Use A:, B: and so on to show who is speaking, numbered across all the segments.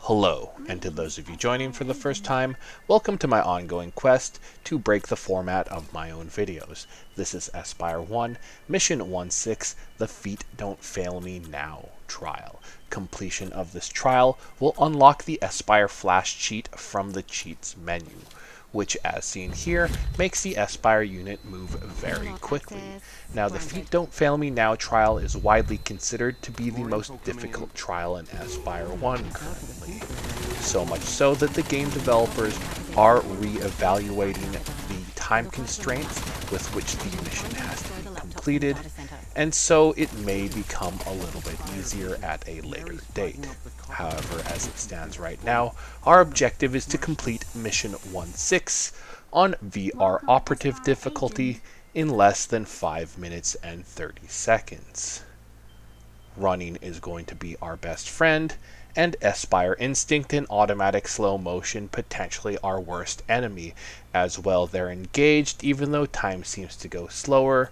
A: Hello, and to those of you joining for the first time, welcome to my ongoing quest to break the format of my own videos. This is Espire 1, Mission 16, the Feet Don't Fail Me Now trial. Completion of this trial will unlock the Espire Flash cheat from the cheats menu, which, as seen here, makes the Espire unit move very quickly. Now, the Feet Don't Fail Me Now trial is widely considered to be the most difficult trial in Espire 1 currently. So much so that the game developers are re-evaluating the time constraints with which the mission has to be completed, and so it may become a little bit easier at a later date. However, as it stands right now, our objective is to complete Mission 16 on VR Operative difficulty in less than 5 minutes and 30 seconds. Running is going to be our best friend, and Espire Instinct in automatic slow motion potentially our worst enemy. As well, they're engaged, even though time seems to go slower.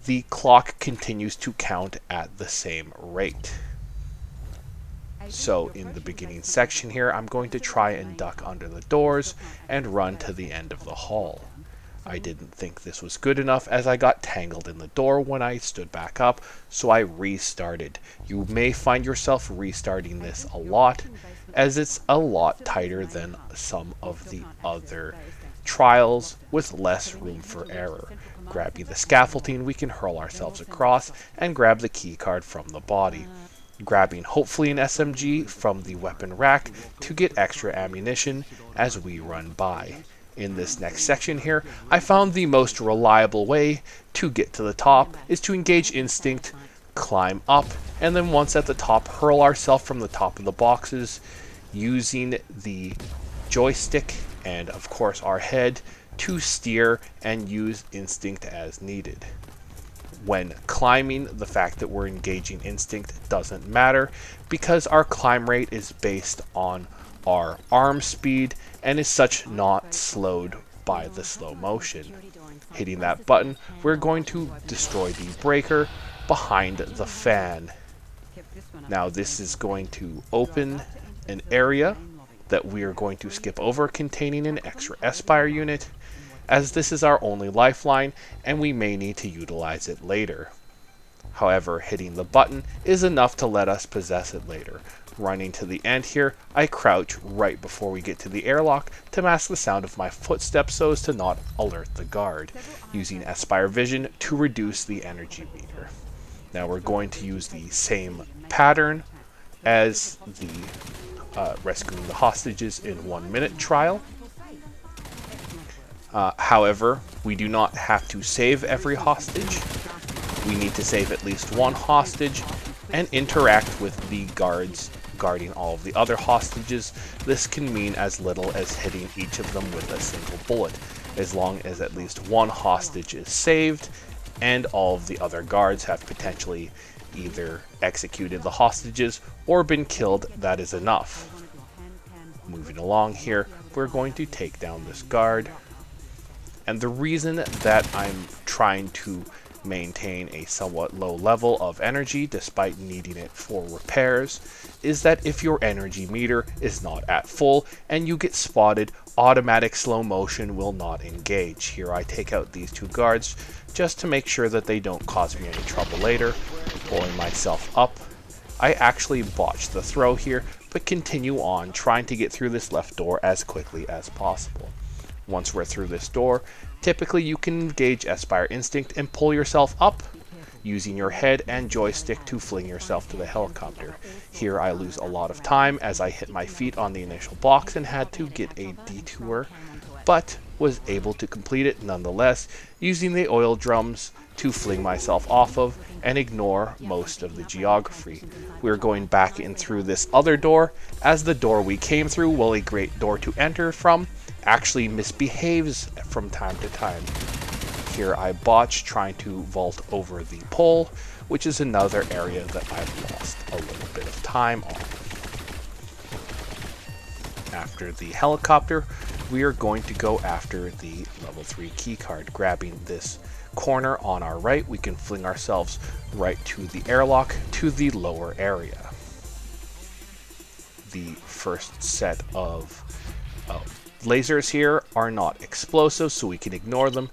A: The clock continues to count at the same rate. So in the beginning section here, I'm going to try and duck under the doors and run to the end of the hall. I didn't think this was good enough as I got tangled in the door when I stood back up, so I restarted. You may find yourself restarting this a lot, as it's a lot tighter than some of the other trials with less room for error. Grabbing the scaffolding, we can hurl ourselves across and grab the keycard from the body. Grabbing hopefully an SMG from the weapon rack to get extra ammunition as we run by. In this next section here, I found the most reliable way to get to the top is to engage Instinct, climb up, and then once at the top, hurl ourselves from the top of the boxes using the joystick and of course our head to steer and use Instinct as needed. When climbing, the fact that we're engaging Instinct doesn't matter because our climb rate is based on our arm speed and is such not slowed by the slow motion. Hitting that button, we're going to destroy the breaker behind the fan. Now this is going to open an area that we are going to skip over containing an extra Espire unit, as this is our only lifeline and we may need to utilize it later. However, hitting the button is enough to let us possess it later. Running to the end here, I crouch right before we get to the airlock to mask the sound of my footsteps so as to not alert the guard, using Espire Vision to reduce the energy meter. Now we're going to use the same pattern as the rescuing the hostages in 1 minute trial. However, we do not have to save every hostage. We need to save at least one hostage and interact with the guards guarding all of the other hostages. This can mean as little as hitting each of them with a single bullet, as long as at least one hostage is saved and all of the other guards have potentially either executed the hostages or been killed. That is enough. Moving along here, we're going to take down this guard. And the reason that I'm trying to maintain a somewhat low level of energy despite needing it for repairs is that if your energy meter is not at full and you get spotted, automatic slow motion will not engage. Here I take out these two guards just to make sure that they don't cause me any trouble later. Pulling myself up, I actually botched the throw here, but continue on trying to get through this left door as quickly as possible. Once we're through this door, typically you can engage Espire Instinct and pull yourself up, using your head and joystick to fling yourself to the helicopter. Here I lose a lot of time as I hit my feet on the initial box and had to get a detour, but was able to complete it nonetheless, using the oil drums to fling myself off of and ignore most of the geography. We're going back in through this other door, as the door we came through, while a great door to enter from, actually misbehaves from time to time. Here I botch trying to vault over the pole, which is another area that I've lost a little bit of time on. After the helicopter, we are going to go after the level 3 keycard. Grabbing this corner on our right, we can fling ourselves right to the airlock to the lower area. the first set of lasers here are not explosive, so we can ignore them,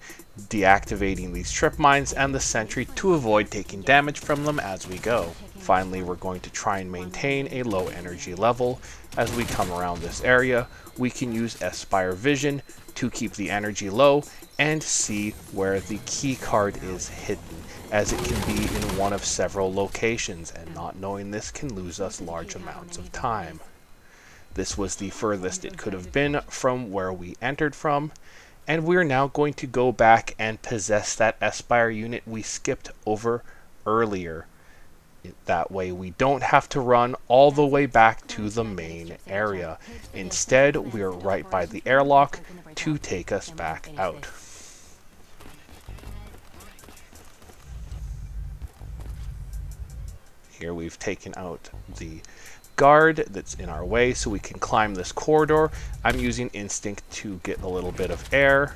A: deactivating these trip mines and the sentry to avoid taking damage from them as we go. Finally, we're going to try and maintain a low energy level. As we come around this area, we can use Espire Vision to keep the energy low and see where the key card is hidden, as it can be in one of several locations, and not knowing this can lose us large amounts of time. This was the furthest it could have been from where we entered from, and we're now going to go back and possess that Espire unit we skipped over earlier. That way we don't have to run all the way back to the main area. Instead, we're right by the airlock to take us back out. Here we've taken out the guard that's in our way so we can climb this corridor. I'm using instinct to get a little bit of air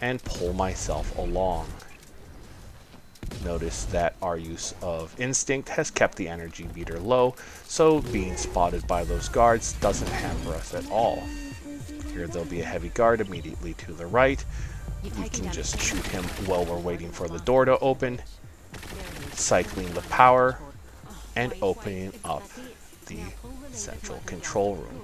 A: and pull myself along. Notice that our use of instinct has kept the energy meter low, so being spotted by those guards doesn't hamper us at all. Here there'll be a heavy guard immediately to the right. We can just shoot him while we're waiting for the door to open, cycling the power and opening up the central control room.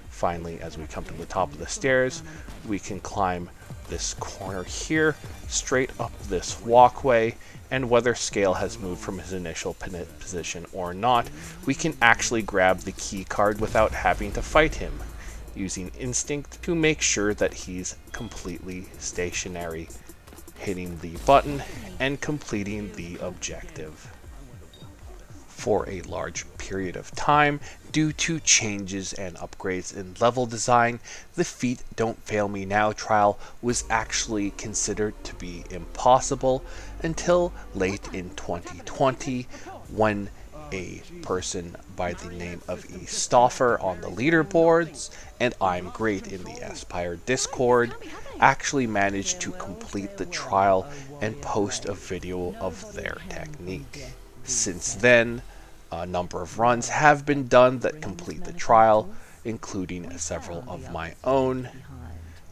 A: Finally, as we come to the top of the stairs, we can climb this corner here, straight up this walkway, and whether Scale has moved from his initial position or not, we can actually grab the key card without having to fight him, using instinct to make sure that he's completely stationary, hitting the button and completing the objective. For a large period of time, due to changes and upgrades in level design, the feat Don't Fail Me Now trial was actually considered to be impossible until late in 2020, when a person by the name of Stoffer on the leaderboards and I'm Great in the Espire Discord actually managed to complete the trial and post a video of their technique. Since then, a number of runs have been done that complete the trial, including several of my own,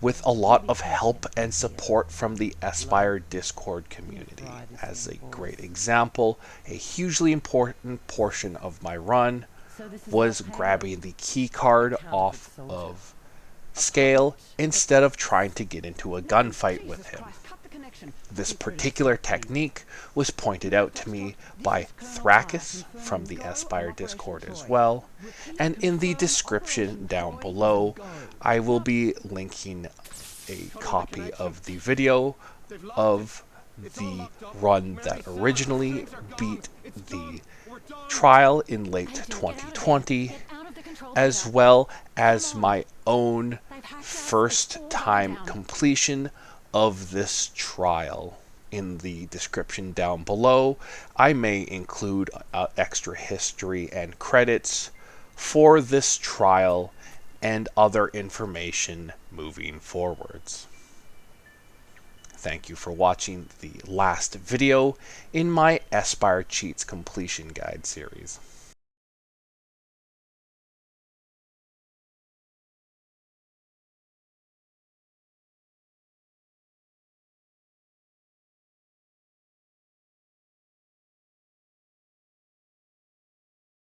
A: with a lot of help and support from the Espire Discord community. As a great example, a hugely important portion of my run was grabbing the key card off of Scale instead of trying to get into a gunfight with him. This particular technique was pointed out to me by Thrakis from the Espire Discord as well, and in the description down below I will be linking a copy of the video of the run that originally beat the trial in late 2020, as well as my own first time completion of this trial. In the description down below, I may include extra history and credits for this trial and other information moving forwards. Thank you for watching the last video in my Espire Cheats Completion Guide series.